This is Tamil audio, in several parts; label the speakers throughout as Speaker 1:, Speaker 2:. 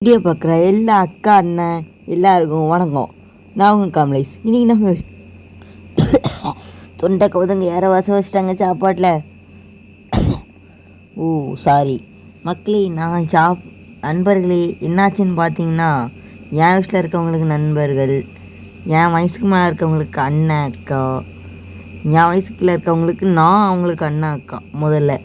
Speaker 1: வீடியோ பார்க்குற எல்லா அக்கா அண்ணன் எல்லாருக்கும் வணக்கம். நான் உங்கள் கமலேஷ். இன்றைக்கி நம்ம தொண்டை கவுதங்க யாரோ வச்சிட்டாங்க சாப்பாட்டில். சாரி மக்களே, நான் நண்பர்களே என்னாச்சுன்னு பார்த்தீங்கன்னா, என் வயசில் இருக்கவங்களுக்கு நண்பர்கள், என் வயசுக்கு மேலே இருக்கவங்களுக்கு அண்ணன் அக்கா, என் வயசுக்குள்ளே இருக்கவங்களுக்கு நான் அவங்களுக்கு அண்ணன் அக்கா. முதல்ல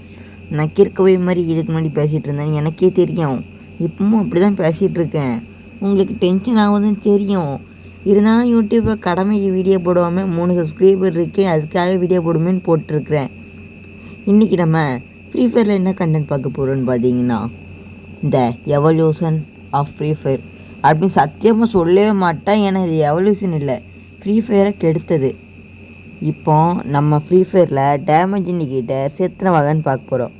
Speaker 1: நான் கிறுக்கவே மாதிரி இதுக்கு முன்னாடி பேசிகிட்டு இருந்தேன், எனக்கே தெரியும். இப்பவும் அப்படி தான் பேசிகிட்ருக்கேன். உங்களுக்கு டென்ஷன் ஆகுதுன்னு தெரியும். இருந்தாலும் யூடியூப்பில் கடமைக்கு வீடியோ போடுவாமல் 3 சப்ஸ்கிரைபர் இருக்குது, அதுக்காக வீடியோ போடுமேன்னு போட்டிருக்கிறேன். இன்றைக்கி நம்ம ஃப்ரீ ஃபயரில் என்ன கண்டென்ட் பார்க்க போகிறோன்னு பார்த்தீங்கன்னா, இந்த எவல்யூஷன் ஆஃப் ஃப்ரீ ஃபயர் அப்படின்னு சத்தியமாக சொல்லவே மாட்டேன். ஏன்னா இது எவல்யூஷன் இல்லை, ஃப்ரீ ஃபயரை கெடுத்தது. இப்போ நம்ம ஃப்ரீ ஃபயரில் டேமேஜ் இண்டிகேட்டர் செத்துன வகைன்னு பார்க்க போகிறோம்.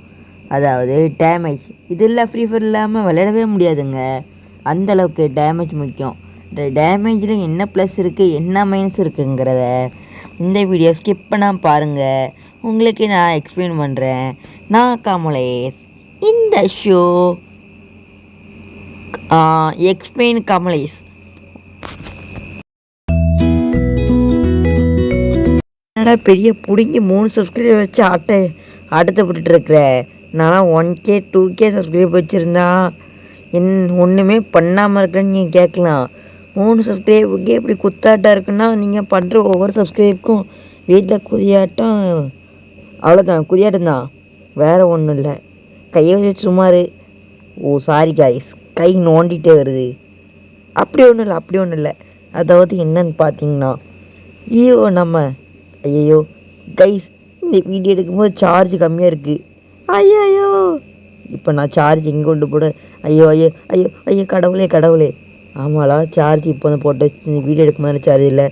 Speaker 1: அதாவது டேமேஜ் இதெல்லாம் ஃப்ரீ ஃபயர் இல்லாமல் விளையாடவே முடியாதுங்க. அந்தளவுக்கு டேமேஜ் முக்கியம். இந்த டேமேஜில் என்ன ப்ளஸ் இருக்குது என்ன மைனஸ் இருக்குங்கிறத இந்த வீடியோ ஸ்கிப் பண்ணாமல் பாருங்கள். உங்களுக்கு நான் எக்ஸ்பிளைன் பண்ணுறேன். நான் கமலேஷ். இந்த ஷோ எக்ஸ்பிளைன் கமலேஷ். என்னடா பெரிய பிடிங்கி 3 சப்ஸ்கிரைபர் வச்சு அடுத்த போட்டுட்ருக்குற. நான் 1K 2K சப்ஸ்கிரைப் வச்சுருந்தா ஒன்றுமே பண்ணாமல் இருக்கிறேன்னு நீங்கள் கேட்கலாம். 3 சப்ஸ்கிரைபுக்கே இப்படி குத்தாட்டம் இருக்குன்னா, நீங்கள் பண்ணுற ஒவ்வொரு சப்ஸ்கிரைபுக்கும் வீட்டில் குதியாட்டம். அவ்வளோதான், குதியாட்டம் தான், வேறு ஒன்றும் இல்லை. கையை வச்சு சுமார். சாரி காய்ஸ், கை நோண்டிகிட்டே வருது. அப்படி ஒன்றும் இல்லை. அதாவது என்னன்னு பார்த்தீங்கன்னா, நம்ம ஐயோ கைஸ், இந்த வீடியோ எடுக்கும்போது சார்ஜ் கம்மியாக இருக்குது. ஐயோ இப்போ நான் சார்ஜ் எங்கே கொண்டு போட? ஐயோ கடவுளே. ஆமாலா, சார்ஜ் இப்போ வந்து போட்டு வீடியோ எடுக்கும்போது சார்ஜ் இல்லை.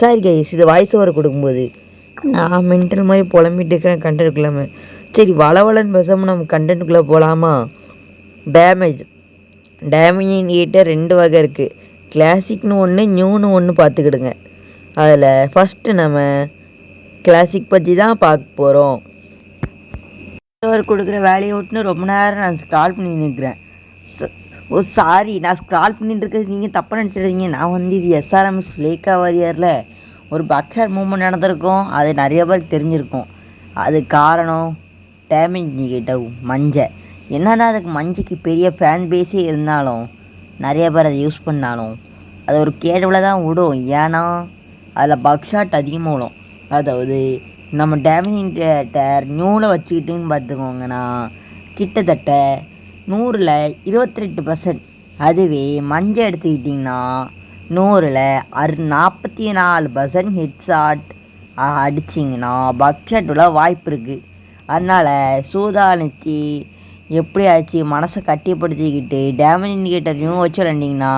Speaker 1: சாரி கைஸ், இது வாய்ஸ் ஓவர் கொடுக்கும்போது நான் மென்டல் மாதிரி புலம்பிட்டு இருக்கிறேன் கண்டென்ட் இல்லாமல். சரி, வளவலன்னு பேசாமல் நம்ம கண்டென்ட்டுக்குள்ளே போகலாமா? டேமேஜ் இண்டிகேட்டர் 2 வகை இருக்குது. கிளாசிக்னு ஒன்று, நியூன்னு ஒன்று பார்த்துக்கிடுங்க. அதில் ஃபஸ்ட்டு நம்ம கிளாசிக் பற்றி தான் பார்க்க போகிறோம். கொடுக்குற வேலையை விட்டுன்னு ரொம்ப நேரம் நான் ஸ்க்ரால் பண்ணி நிற்கிறேன். சாரி, நான் ஸ்க்ரால் பண்ணிட்டு இருக்கிறது நீங்கள் தப்பாக நினச்சிடுறீங்க. நான் வந்து இது எஸ்ஆர்எம்எஸ் லேக்கா வாரியரில் ஒரு பக்ஷாட் மூவ்மெண்ட் நடந்திருக்கும். அது நிறைய பேருக்கு தெரிஞ்சிருக்கும். அது காரணம் டேமேஜ் இண்டிகேட்டர் மஞ்சள். என்ன தான் அதுக்கு மஞ்சளுக்கு பெரிய ஃபேன் பேஸே இருந்தாலும், நிறைய பேர் அதை யூஸ் பண்ணாலும் அது ஒரு கேடுவில் தான் விடும். ஏன்னா அதில் பக்ஷாட் அதிகமாக விடும். அதாவது நம்ம டேமேஜ் இண்டிகேட்டர் நியூவில் வச்சுக்கிட்டுன்னு பார்த்துக்கோங்கண்ணா, கிட்டத்தட்ட 100ல் 28%. அதுவே மஞ்சள் எடுத்துக்கிட்டிங்கன்னா 100ல் 44% ஹெட்ஷாட் அடிச்சிங்கன்னா பக்ஷாட்டோட வாய்ப்பு இருக்குது. அதனால் சூதானிச்சு எப்படியாச்சு மனசை கட்டிப்படுத்திக்கிட்டு டேமேஜ் இண்டிகேட்டர் நியூ வச்சு விளாண்டிங்கன்னா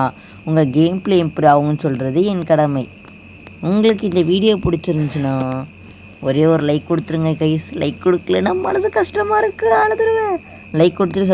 Speaker 1: உங்கள் கேம் பிளே இம்ப்ரூவ் ஆகும்னு சொல்கிறது என் கடமை. உங்களுக்கு இந்த வீடியோ பிடிச்சிருந்துச்சுன்னா ஒரே ஒரு லைக் கொடுத்துருங்க கைஸ். லைக் கொடுக்கலன்னா மனது கஷ்டமாக இருக்குது, அழுதுருவேன். லைக் கொடுத்துட்டு